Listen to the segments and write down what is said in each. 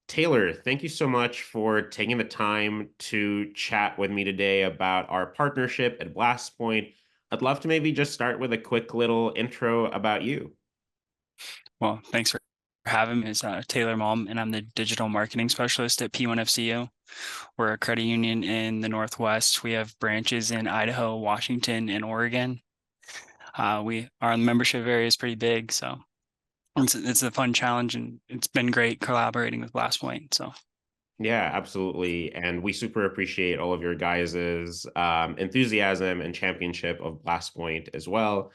Taylor, thank you so much for taking the time to chat with me today about our partnership at BlastPoint. I'd love to maybe just start with a quick little intro about you. Well, thanks for having me. It's Taylor Malm, and I'm the digital marketing specialist at P1FCU. We're a credit union in the Northwest. We have branches in Idaho, Washington, and Oregon. We Our membership area is pretty big, so it's a fun challenge, and it's been great collaborating with BlastPoint. So Yeah, absolutely. And we super appreciate all of your guys' enthusiasm and championship of BlastPoint as well.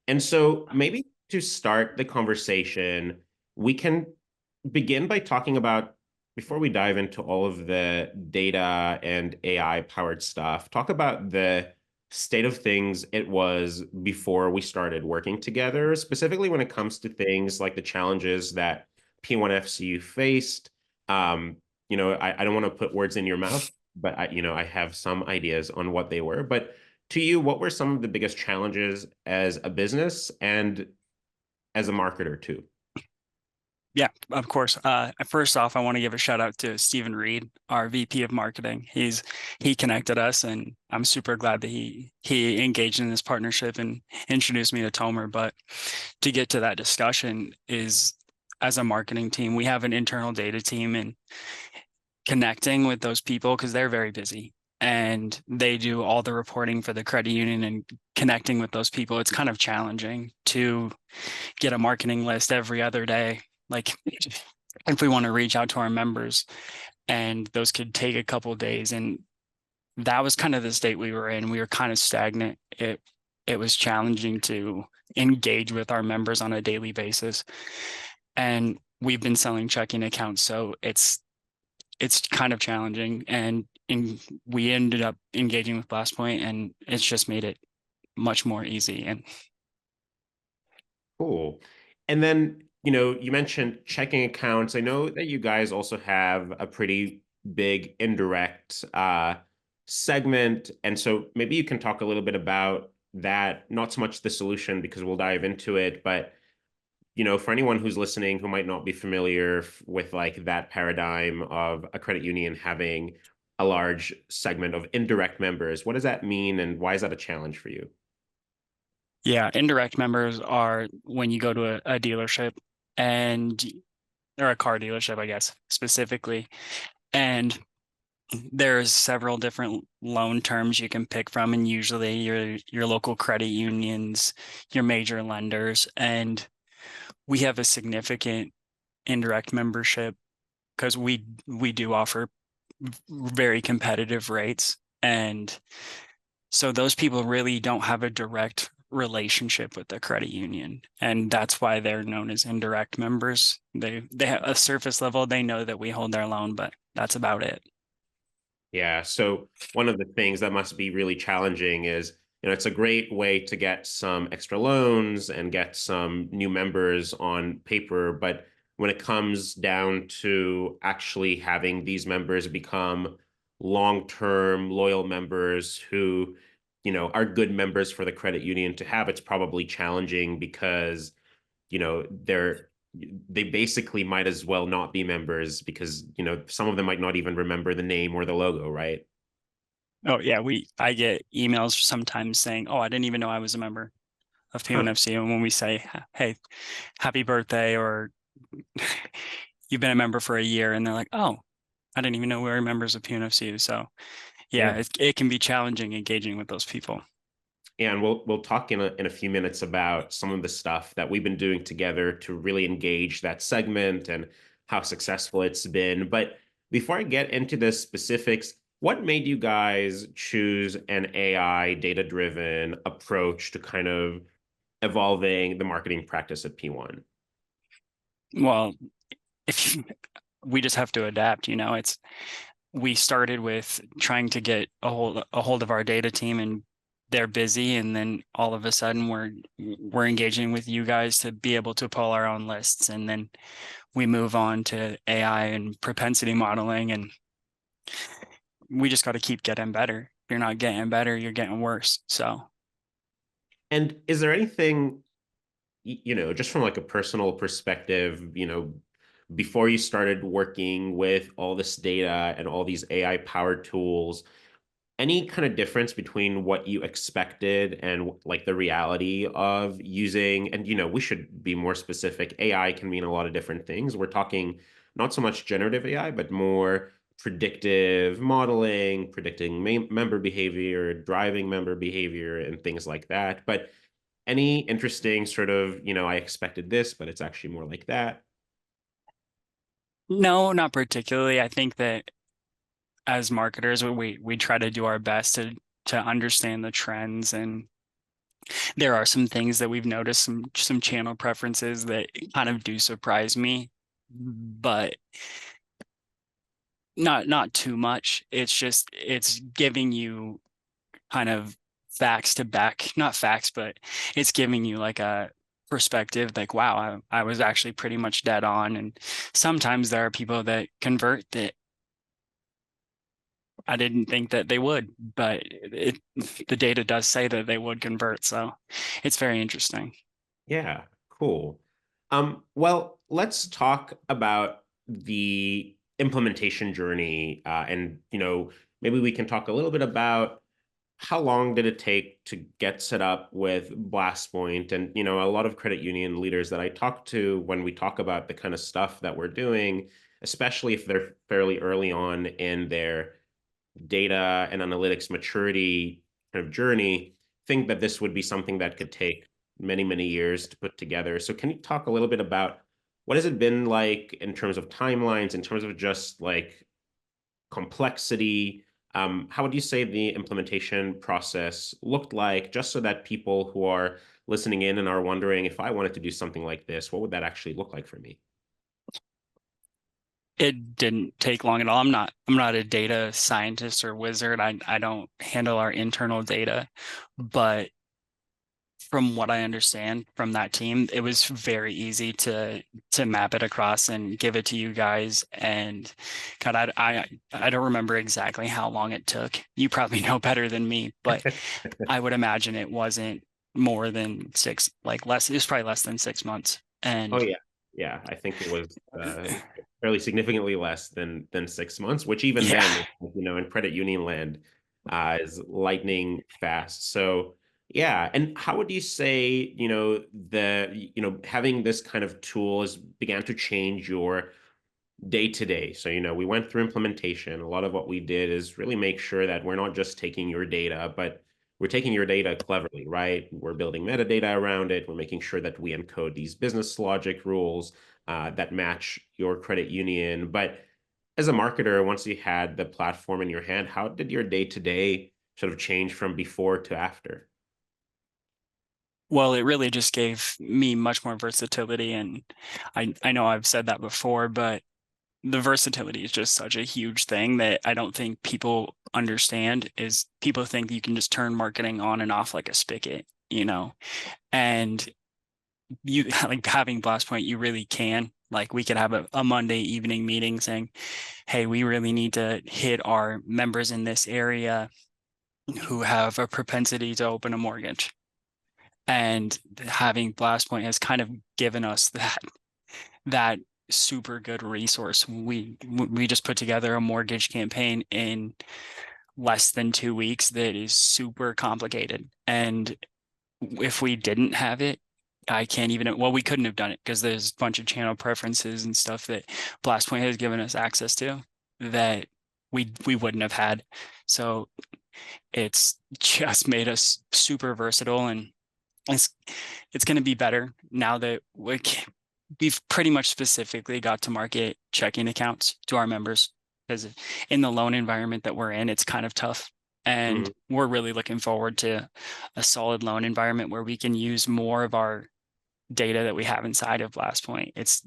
And so maybe to start the conversation, we can begin by talking about, before we dive into all of the data and AI powered stuff, talk about the state of things it was before we started working together, specifically when it comes to things like the challenges that P1FCU faced. I don't want to put words in your mouth, but I have some ideas on what they were. But to you, what were some of the biggest challenges as a business and as a marketer too? yeah, of course. First off, I want to give a shout out to Stephen Reed, our VP of marketing. He connected us, and I'm super glad that he engaged in this partnership and introduced me to Tomer. But to get to that discussion is, as a marketing team, we have an internal data team, and connecting with those people, because they're very busy and they do all the reporting for the credit union, and connecting with those people, it's kind of challenging to get a marketing list every other day. Like, if we want to reach out to our members, and those could take a couple of days, and that was kind of the state we were in. We were kind of stagnant. It was challenging to engage with our members on a daily basis, and we've been selling checking accounts, so it's kind of challenging. And we ended up engaging with BlastPoint, and it's just made it much more easy. And Cool. And then, you mentioned checking accounts. I know that you guys also have a pretty big indirect segment. And so maybe you can talk a little bit about that, not so much the solution because we'll dive into it, but for anyone who's listening who might not be familiar with like that paradigm of a credit union having a large segment of indirect members, what does that mean and why is that a challenge for you? yeah, indirect members are when you go to a dealership, and or a car dealership, I guess, specifically, and there's several different loan terms you can pick from, and usually your local credit unions, your major lenders. And we have a significant indirect membership because we do offer very competitive rates. And so those people really don't have a direct relationship with the credit union, and that's why they're known as indirect members. They have a surface level, they know that we hold their loan, but that's about it. Yeah. So one of the things that must be really challenging is, it's a great way to get some extra loans and get some new members on paper. But when it comes down to actually having these members become long-term loyal members who, are good members for the credit union to have, it's probably challenging because, they basically might as well not be members because, some of them might not even remember the name or the logo, right? Oh yeah, I get emails sometimes saying, "Oh, I didn't even know I was a member of Huh. P1FC." And when we say, "Hey, happy birthday," or "You've been a member for a year," and they're like, "Oh, I didn't even know we were members of P1FC." So yeah, Yeah. it can be challenging engaging with those people. And we'll talk in a few minutes about some of the stuff that we've been doing together to really engage that segment and how successful it's been. But before I get into the specifics, what made you guys choose an AI data-driven approach to kind of evolving the marketing practice at P1? Well, if we just have to adapt, we started with trying to get a hold of our data team, and they're busy, and then all of a sudden we're engaging with you guys to be able to pull our own lists, and then we move on to AI and propensity modeling, and we just got to keep getting better. If you're not getting better, you're getting worse. So And is there anything, just from like a personal perspective, before you started working with all this data and all these AI powered tools, any kind of difference between what you expected and like the reality of using, and we should be more specific. AI can mean a lot of different things. We're talking not so much generative AI, but more predictive modeling, predicting member behavior, driving member behavior, and things like that. But any interesting sort of, I expected this, but it's actually more like that. No, not particularly. I think that as marketers, we try to do our best to understand the trends, and there are some things that we've noticed, some channel preferences that kind of do surprise me, but not too much. It's just it's giving you kind of facts to back, not facts, but it's giving you like a perspective like, wow, I was actually pretty much dead on. And sometimes there are people that convert that I didn't think that they would, but the data does say that they would convert. So it's very interesting. Yeah, cool. Well, let's talk about the implementation journey, and maybe we can talk a little bit about how long did it take to get set up with BlastPoint, and a lot of credit union leaders that I talk to when we talk about the kind of stuff that we're doing, especially if they're fairly early on in their data and analytics maturity kind of journey, think that this would be something that could take many, many years to put together. So can you talk a little bit about what has it been like in terms of timelines, in terms of just like complexity? How would you say the implementation process looked like, just so that people who are listening in and are wondering, if I wanted to do something like this, what would that actually look like for me? It didn't take long at all. I'm not a data scientist or wizard. I don't handle our internal data, but from what I understand from that team, it was very easy to map it across and give it to you guys. And God, I don't remember exactly how long it took. You probably know better than me, but I would imagine it wasn't more than six, like less. It was probably less than 6 months. Oh And yeah, yeah. I think it was fairly significantly less than 6 months, which even yeah. then, in credit union land, is lightning fast. So yeah. And how would you say, having this kind of tools began to change your day to day? So, we went through implementation. A lot of what we did is really make sure that we're not just taking your data, but we're taking your data cleverly, right? We're building metadata around it. We're making sure that we encode these business logic rules that match your credit union. But as a marketer, once you had the platform in your hand, how did your day to day sort of change from before to after? Well, it really just gave me much more versatility. And I know I've said that before, but the versatility is just such a huge thing that I don't think people understand. Is people think you can just turn marketing on and off like a spigot, and you like having BlastPoint, you really can. Like we could have a Monday evening meeting saying, hey, we really need to hit our members in this area who have a propensity to open a mortgage. And having BlastPoint has kind of given us that super good resource. We just put together a mortgage campaign in less than 2 weeks that is super complicated. And if we didn't have it, I can't even, well, we couldn't have done it because there's a bunch of channel preferences and stuff that BlastPoint has given us access to that we wouldn't have had. So it's just made us super versatile, and it's it's going to be better now that we've pretty much specifically got to market checking accounts to our members, because in the loan environment that we're in, it's kind of tough. And Mhm. we're really looking forward to a solid loan environment where we can use more of our data that we have inside of BlastPoint. It's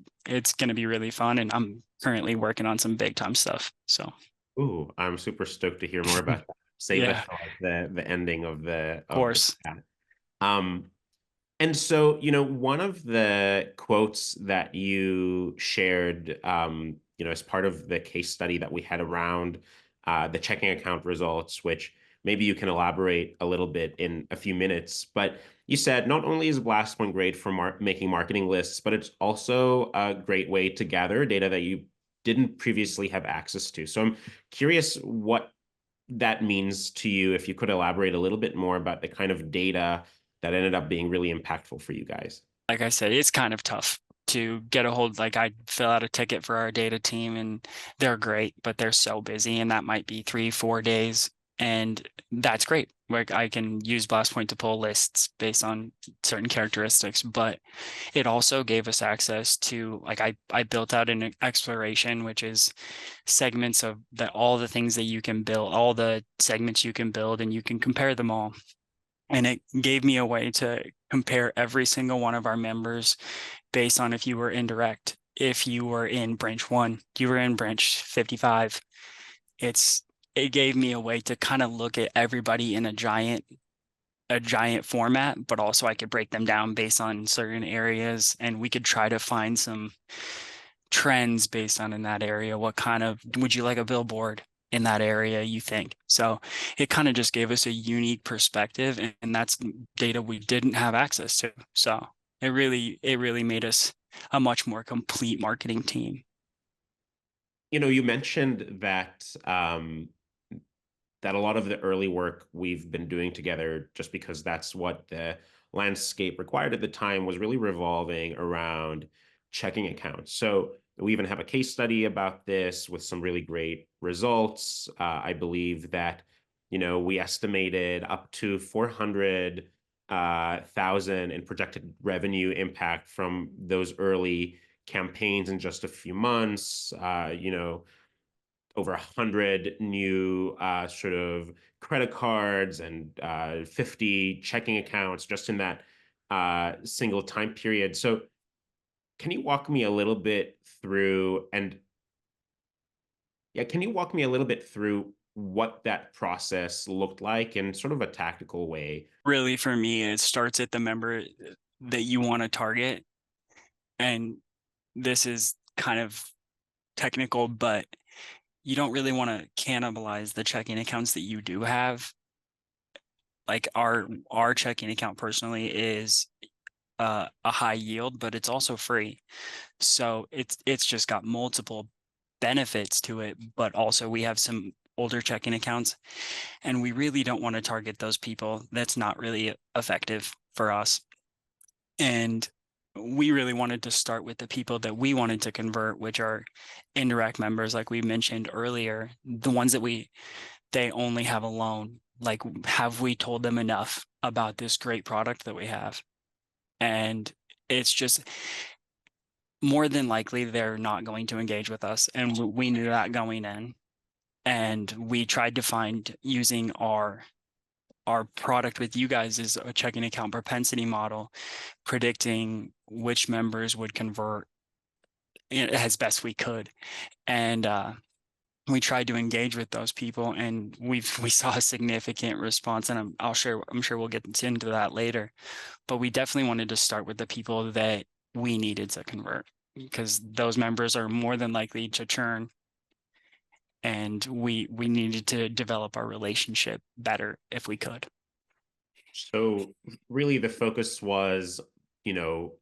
going to be really fun, and I'm currently working on some big time stuff. So, of Ooh, I'm super stoked to hear more about that. Save yeah, it for like the ending of of the course. chat. Um, And so, one of the quotes that you shared, as part of the case study that we had around the checking account results, which maybe you can elaborate a little bit in a few minutes, but you said not only is BlastPoint great for making marketing lists, but it's also a great way to gather data that you didn't previously have access to. So I'm curious what that means to you, if you could elaborate a little bit more about the kind of data that ended up being really impactful for you guys. Like I said, it's kind of tough to get a hold. Like I fill out a ticket for our data team and they're great, but they're so busy and that might be 3, 4 days. And that's great. Like I can use BlastPoint to pull lists based on certain characteristics, but it also gave us access to like I built out an exploration, which is segments of all the things that you can build, all the segments you can build, and you can compare them all. And it gave me a way to compare every single one of our members based on if you were indirect, if you were in branch 1, you were in branch 55. It gave me a way to kind of look at everybody in a giant format, but also I could break them down based on certain areas, and we could try to find some trends based on in that area. What kind of would you like a billboard in that area, you think? So it kind of just gave us a unique perspective, and that's data we didn't have access to. So it really made us a much more complete marketing team. You mentioned that a lot of the early work we've been doing together, just because that's what the landscape required at the time, was really revolving around checking accounts. So we even have a case study about this with some really great results. I believe that, we estimated up to 400,000 in projected revenue impact from those early campaigns in just a few months. Over 100 new sort of credit cards and 50 checking accounts just in that single time period. So can you walk me a little bit through and yeah, can you walk me a little bit through what that process looked like in sort of a tactical way? Really, for me, it starts at the member that you want to target. And this is kind of technical, but you don't really want to cannibalize the checking accounts that you do have. Like our checking account personally is a high yield, but it's also free. So it's just got multiple benefits to it, but also we have some older checking accounts and we really don't want to target those people. That's not really effective for us. And we really wanted to start with the people that we wanted to convert, which are indirect members, like we mentioned earlier, the ones that they only have a loan. Like, have we told them enough about this great product that we have? And it's just more than likely they're not going to engage with us. And we knew that going in. And we tried to find using our product with you guys is a checking account propensity model, predicting which members would convert as best we could. And we tried to engage with those people and we saw a significant response, and I'm sure we'll get into that later, but we definitely wanted to start with the people that we needed to convert because those members are more than likely to churn, and we needed to develop our relationship better if we could. So really the focus was, you know,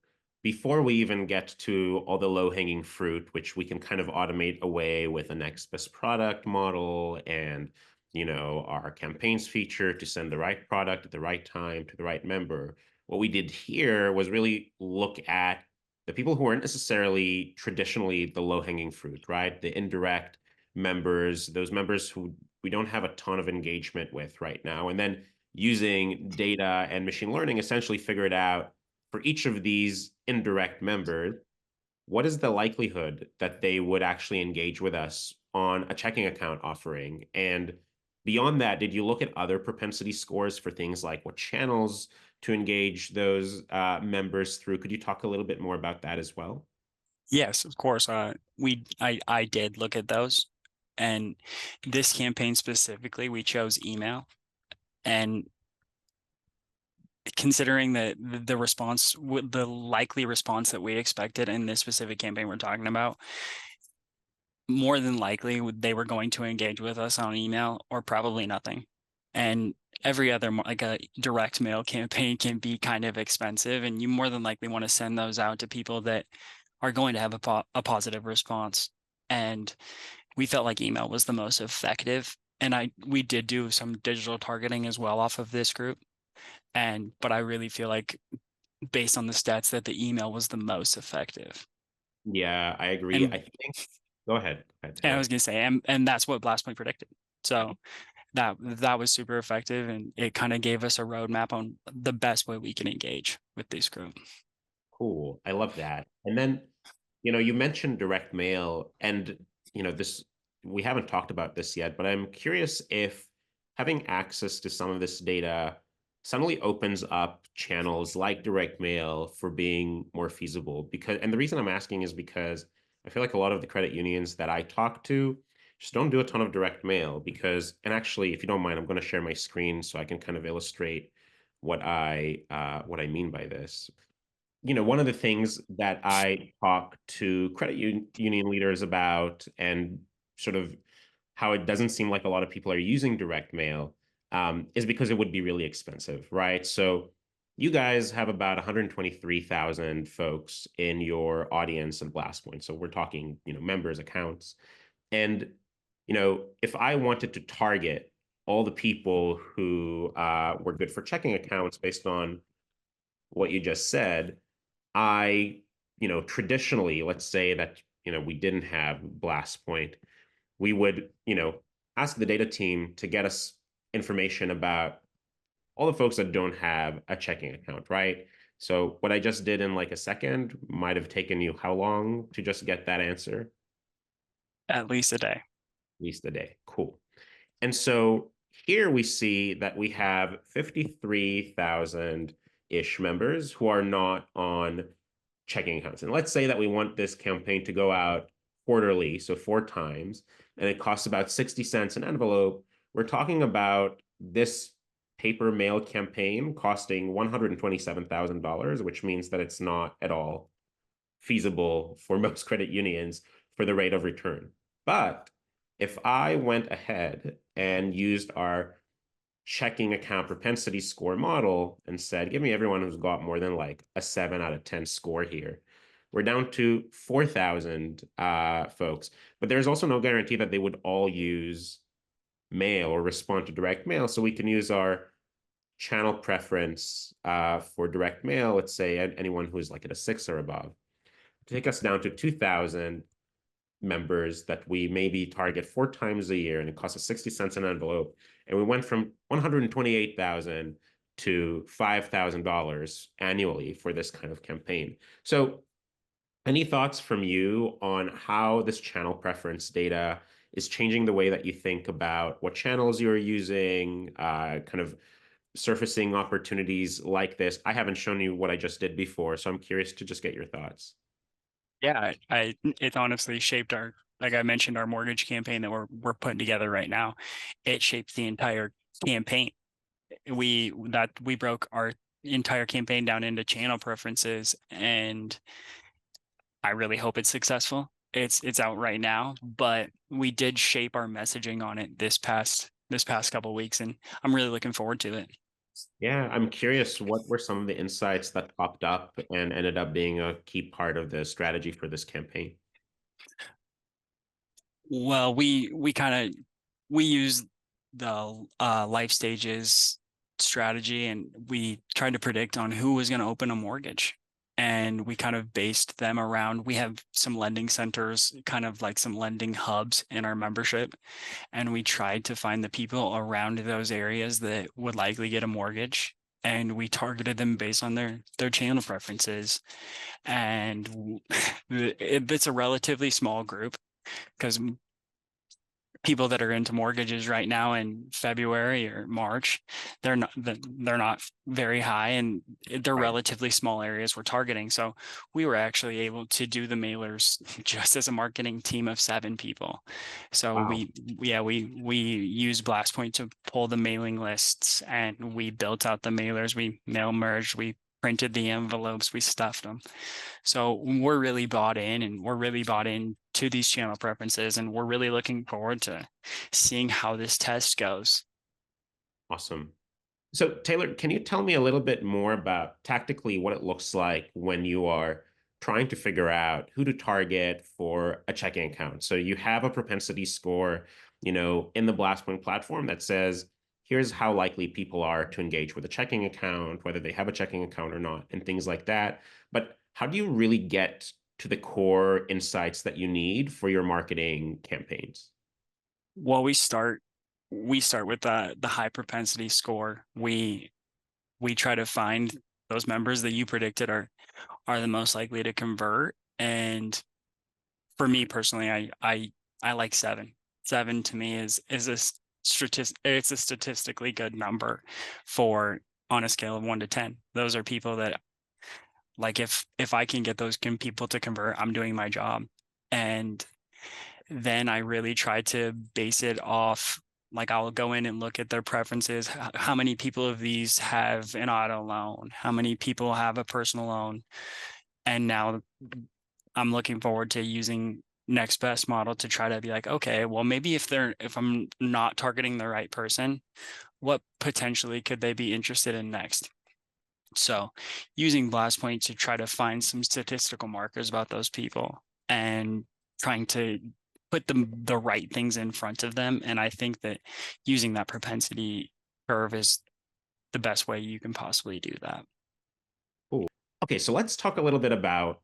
before we even get to all the low-hanging fruit, which we can kind of automate away with a next best product model and, our campaigns feature to send the right product at the right time to the right member. What we did here was really look at the people who weren't necessarily traditionally the low-hanging fruit, right? The indirect members, those members who we don't have a ton of engagement with right now. And then using data and machine learning, essentially figured out for each of these indirect members, what is the likelihood that they would actually engage with us on a checking account offering? And beyond that, did you look at other propensity scores for things like what channels to engage those members through? Could you talk a little bit more about that as well? Yes, of course. I did look at those, and this campaign specifically, we chose email. And considering the response, the likely response that we expected in this specific campaign we're talking about, more than likely they were going to engage with us on email or probably nothing. And every other, like a direct mail campaign can be kind of expensive, and you more than likely want to send those out to people that are going to have a positive response. And we felt like email was the most effective. And we did do some digital targeting as well off of this group. But I really feel like, based on the stats, that the email was the most effective. Yeah, I agree. And I think, go ahead. Go ahead, and I Taylor. was gonna say, and that's what BlastPoint predicted. So that was super effective, and it kind of gave us a roadmap on the best way we can engage with this group. Cool. I love that. And then, you mentioned direct mail, and, this, we haven't talked about this yet, but I'm curious if having access to some of this data suddenly opens up channels like direct mail for being more feasible. And the reason I'm asking is because I feel like a lot of the credit unions that I talk to just don't do a ton of direct mail and actually, if you don't mind, I'm going to share my screen so I can kind of illustrate what I mean by this. One of the things that I talk to union leaders about, and sort of how it doesn't seem like a lot of people are using direct mail, is because it would be really expensive, right? So you guys have about 123,000 folks in your audience of BlastPoint. So we're talking, members, accounts. And, if I wanted to target all the people who were good for checking accounts based on what you just said, traditionally, let's say that, we didn't have BlastPoint, we would, ask the data team to get us information about all the folks that don't have a checking account, right? So what I just did in like a second might have taken you how long to just get that answer? At least a day. At least a day. Cool. And so here we see that we have 53,000-ish members who are not on checking accounts. And let's say that we want this campaign to go out quarterly, so 4 times, and it costs about 60 cents an envelope. We're talking about this paper mail campaign costing $127,000, which means that it's not at all feasible for most credit unions for the rate of return. But if I went ahead and used our checking account propensity score model and said, give me everyone who's got more than like a 7 out of 10 score here, we're down to 4,000 folks. But there's also no guarantee that they would all use mail or respond to direct mail. So we can use our channel preference for direct mail, let's say anyone who's like at a 6 or above, to take us down to 2,000 members that we maybe target 4 times a year, and it costs us 60 cents an envelope. And we went from 128,000 to $5,000 annually for this kind of campaign. So any thoughts from you on how this channel preference data is changing the way that you think about what channels you're using, kind of surfacing opportunities like this? I haven't shown you what I just did before, so I'm curious to just get your thoughts. Yeah, it honestly shaped our, like I mentioned, our mortgage campaign that we're putting together right now. It shaped the entire campaign. We broke our entire campaign down into channel preferences, and I really hope it's successful. It's out right now, but we did shape our messaging on it this past couple of weeks, and I'm really looking forward to it. Yeah, I'm curious, what were some of the insights that popped up and ended up being a key part of the strategy for this campaign? Well, we use the life stages strategy, and we tried to predict on who was going to open a mortgage. And we kind of based them around, we have some lending centers, kind of like some lending hubs in our membership. And we tried to find the people around those areas that would likely get a mortgage. And we targeted them based on their channel preferences. And it's a relatively small group, because people that are into mortgages right now in February or March, they're not very high, and they're Right. relatively small areas we're targeting. So we were actually able to do the mailers just as a marketing team of 7 people. So Wow. we used BlastPoint to pull the mailing lists, and we built out the mailers. We mail merged. We printed the envelopes. We stuffed them. So we're really bought in, and we're really bought in to these channel preferences, and we're really looking forward to seeing how this test goes. Awesome. So, Taylor, can you tell me a little bit more about tactically what it looks like when you are trying to figure out who to target for a checking account? So you have a propensity score, in the BlastPoint platform that says, here's how likely people are to engage with a checking account, whether they have a checking account or not, and things like that. But how do you really get to the core insights that you need for your marketing campaigns? Well, we start with the high propensity score. We try to find those members that you predicted are the most likely to convert. And for me personally, I like seven. Seven to me is a it's a statistically good number for on a scale of 1 to 10. Those are people that, like, if I can get those people to convert, I'm doing my job. And then I really try to base it off, like, I'll go in and look at their preferences. How many people of these have an auto loan? How many people have a personal loan? And now I'm looking forward to using next best model to try to be like, okay, well, maybe if I'm not targeting the right person, what potentially could they be interested in next? So using BlastPoint to try to find some statistical markers about those people and trying to put the right things in front of them. And I think that using that propensity curve is the best way you can possibly do that. Cool. Okay, so let's talk a little bit about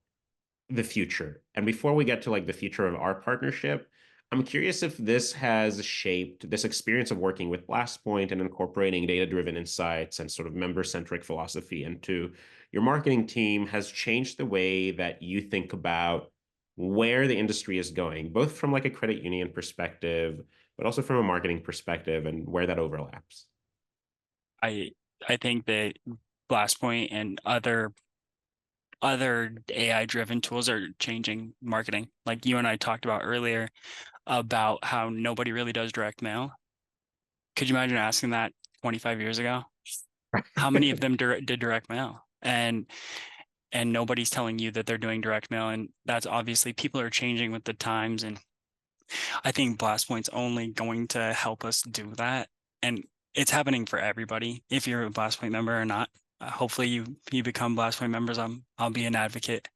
the future. And before we get to like the future of our partnership, I'm curious if this has shaped this experience of working with BlastPoint and incorporating data-driven insights and sort of member-centric philosophy into your marketing team has changed the way that you think about where the industry is going, both from like a credit union perspective, but also from a marketing perspective and where that overlaps. I I think that BlastPoint and other AI driven tools are changing marketing. Like you and I talked about earlier about how nobody really does direct mail. Could you imagine asking that 25 years ago? How many of them did direct mail? And nobody's telling you that they're doing direct mail. And that's obviously people are changing with the times. And I think BlastPoint's only going to help us do that. And it's happening for everybody. If you're a BlastPoint member or not, hopefully you become BlastPoint members. I'll be an advocate.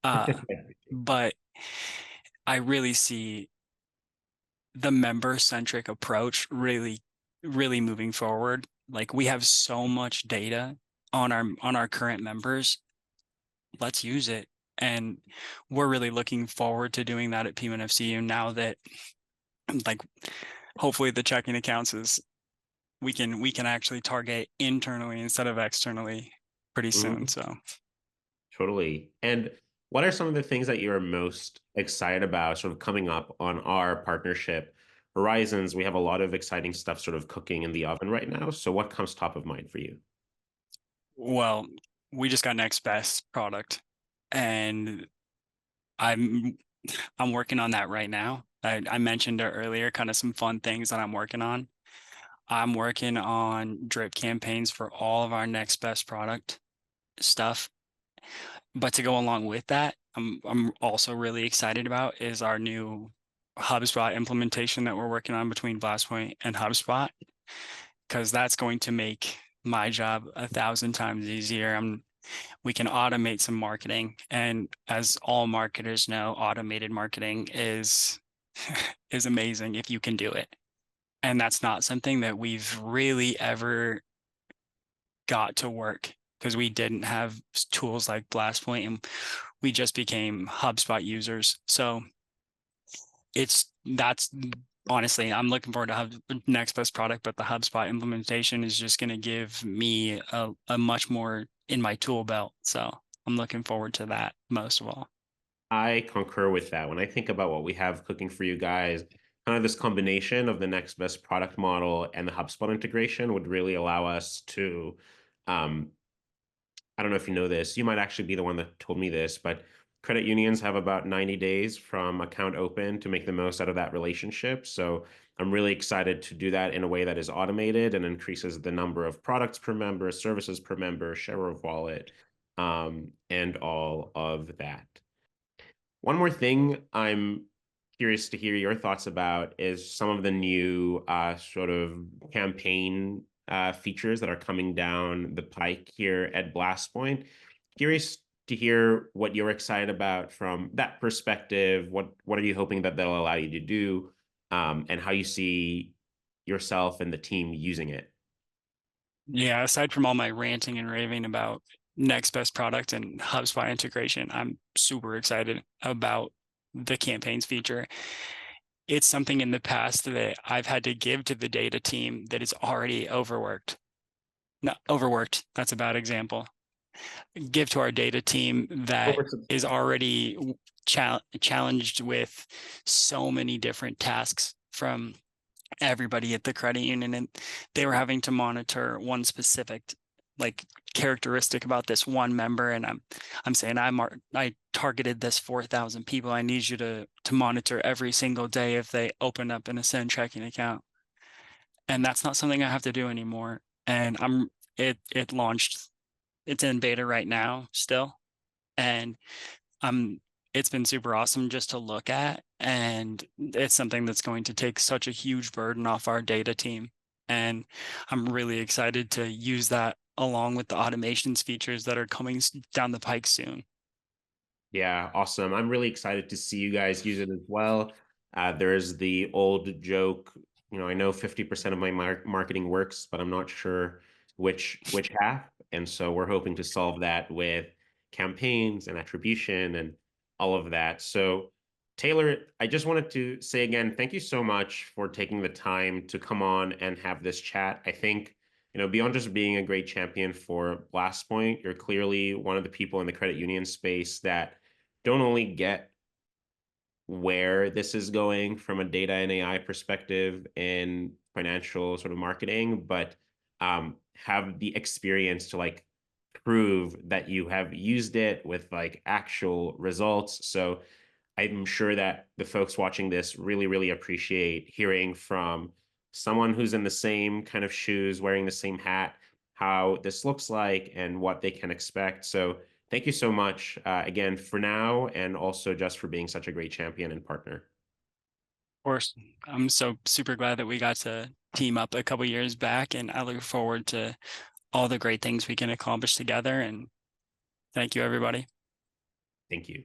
But I really see the member-centric approach really moving forward. Like, we have so much data on our current members. Let's use it. And we're really looking forward to doing that at P1FCU now that, like, hopefully the checking accounts is we can actually target internally instead of externally pretty soon. Mhm. So Totally. And what are some of the things that you're most excited about sort of coming up on our partnership horizons? We have a lot of exciting stuff sort of cooking in the oven right now. So what comes top of mind for you? well, we just got next best product, and I'm I'm working on that right now. I mentioned it earlier, kind of some fun things that I'm working on. I'm working on drip campaigns for all of our next best product stuff. But to go along with that, I'm also really excited about is our new HubSpot implementation that we're working on between BlastPoint and HubSpot, because that's going to make my job 1,000 times easier. We can automate some marketing, and as all marketers know, automated marketing is is amazing if you can do it. And that's not something that we've really ever got to work because we didn't have tools like BlastPoint, and we just became HubSpot users. So that's honestly, I'm looking forward to have next best product, but the HubSpot implementation is just going to give me a much more in my tool belt. So I'm looking forward to that most of all. I concur with that. When I think about what we have cooking for you guys, kind of this combination of the next best product model and the HubSpot integration would really allow us to um, I don't know if you know this. You might actually be the one that told me this, but credit unions have about 90 days from account open to make the most out of that relationship. So I'm really excited to do that in a way that is automated and increases the number of products per member, services per member, share of wallet, and all of that. One more thing I'm curious to hear your thoughts about is some of the new sort of campaign features that are coming down the pike here at BlastPoint. Curious to hear what you're excited about from that perspective. What are you hoping that they'll allow you to do, and how you see yourself and the team using it? Yeah, aside from all my ranting and raving about next best product and HubSpot integration, I'm super excited about the campaigns feature. It's something in the past that I've had to give to the data team that is already overworked. Not overworked, that's a bad example. Give to our data team that is already challenged with so many different tasks from everybody at the credit union, and they were having to monitor one specific like characteristic about this one member. And I'm saying I targeted this 4,000 people. I need you to monitor every single day if they open up an Ascend checking account. And that's not something I have to do anymore. And it launched. It's in beta right now still. And it's been super awesome just to look at, and it's something that's going to take such a huge burden off our data team. And I'm really excited to use that along with the automations features that are coming down the pike soon. Yeah, awesome. I'm really excited to see you guys use it as well. There's the old joke, I know 50% of my marketing works, but I'm not sure which half. And so we're hoping to solve that with campaigns and attribution and all of that. So Taylor, I just wanted to say again, thank you so much for taking the time to come on and have this chat. I think beyond just being a great champion for BlastPoint, you're clearly one of the people in the credit union space that don't only get where this is going from a data and AI perspective in financial sort of marketing, but have the experience to like prove that you have used it with like actual results. So I'm sure that the folks watching this really, really appreciate hearing from someone who's in the same kind of shoes, wearing the same hat, how this looks like and what they can expect. So thank you so much again for now, and also just for being such a great champion and partner. Of course, I'm so super glad that we got to team up a couple years back, and I look forward to all the great things we can accomplish together. And thank you, everybody. Thank you.